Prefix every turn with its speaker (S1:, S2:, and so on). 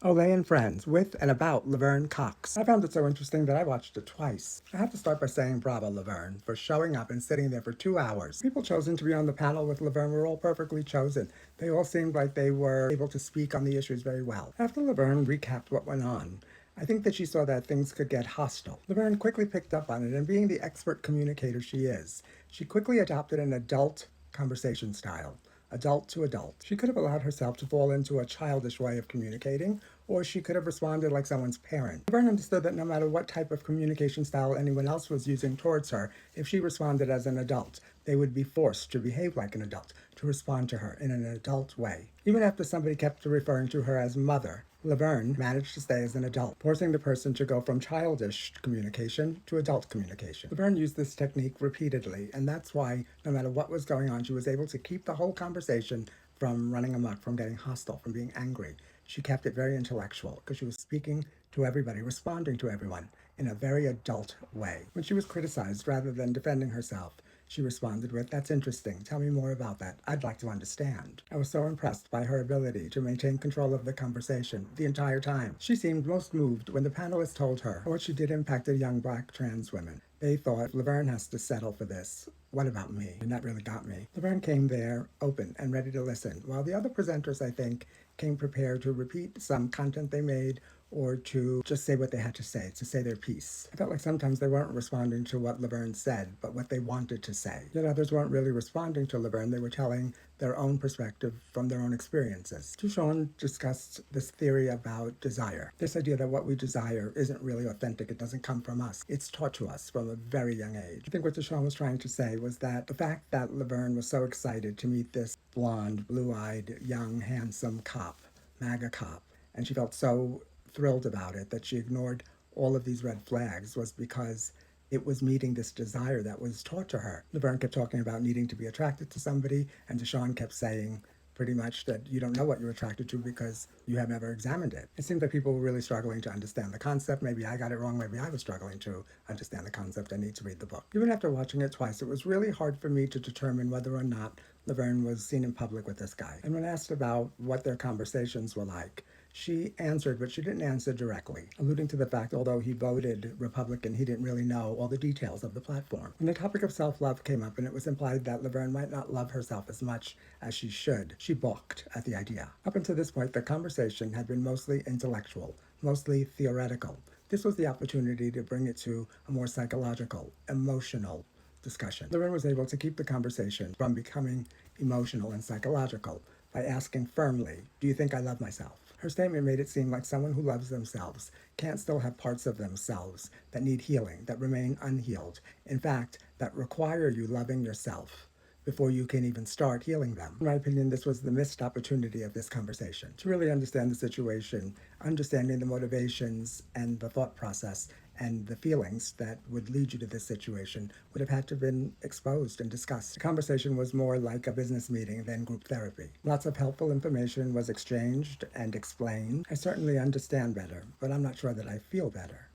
S1: Olay and Friends, with and about Lavern Cox. I found it so interesting that I watched it twice. I have to start by saying bravo, Lavern, for showing up and sitting there for 2 hours. People chosen to be on the panel with Lavern were all perfectly chosen. They all seemed like they were able to speak on the issues very well. After Lavern recapped what went on, I think that she saw that things could get hostile. Lavern quickly picked up on it, and being the expert communicator she is, she quickly adopted an adult conversation style. Adult to adult. She could have allowed herself to fall into a childish way of communicating, or she could have responded like someone's parent. Lavern understood that no matter what type of communication style anyone else was using towards her, if she responded as an adult, they would be forced to behave like an adult, to respond to her in an adult way. Even after somebody kept referring to her as mother, Lavern managed to stay as an adult, forcing the person to go from childish communication to adult communication. Lavern used this technique repeatedly, and that's why, no matter what was going on, she was able to keep the whole conversation from running amok, from getting hostile, from being angry. She kept it very intellectual because she was speaking to everybody, responding to everyone in a very adult way. When she was criticized, rather than defending herself, she responded with, "That's interesting. Tell me more about that. I'd like to understand." I was so impressed by her ability to maintain control of the conversation the entire time. She seemed most moved when the panelists told her what she did impacted young black trans women. They thought, Lavern has to settle for this. What about me? And that really got me. Lavern came there open and ready to listen, while the other presenters, I think, came prepared to repeat some content they made or to just say what they had to say their piece. I felt like sometimes they weren't responding to what Lavern said, but what they wanted to say. Yet others weren't really responding to Lavern. They were telling their own perspective from their own experiences. Tushon discussed this theory about desire. This idea that what we desire isn't really authentic. It doesn't come from us. It's taught to us from a very young age. I think what Tushon was trying to say was that the fact that Lavern was so excited to meet this blonde, blue-eyed, young, handsome cop, MAGA cop, and she felt so thrilled about it that she ignored all of these red flags was because it was meeting this desire that was taught to her. Lavern kept talking about needing to be attracted to somebody, and Deshawn kept saying pretty much that you don't know what you're attracted to because you have never examined it. It seemed like people were really struggling to understand the concept. Maybe I got it wrong. Maybe I was struggling to understand the concept. I need to read the book. Even after watching it twice, it was really hard for me to determine whether or not Lavern was seen in public with this guy. And when asked about what their conversations were like, she answered, but she didn't answer directly, alluding to the fact although he voted Republican, he didn't really know all the details of the platform. When the topic of self-love came up and it was implied that Lavern might not love herself as much as she should, she balked at the idea. Up until this point, the conversation had been mostly intellectual, mostly theoretical. This was the opportunity to bring it to a more psychological, emotional discussion. Lavern was able to keep the conversation from becoming emotional and psychological by asking firmly, "Do you think I love myself?" Her statement made it seem like someone who loves themselves can't still have parts of themselves that need healing, that remain unhealed. In fact, that require you loving yourself before you can even start healing them. In my opinion, this was the missed opportunity of this conversation. To really understand the situation, understanding the motivations and the thought process and the feelings that would lead you to this situation would have had to have been exposed and discussed. The conversation was more like a business meeting than group therapy. Lots of helpful information was exchanged and explained. I certainly understand better, but I'm not sure that I feel better.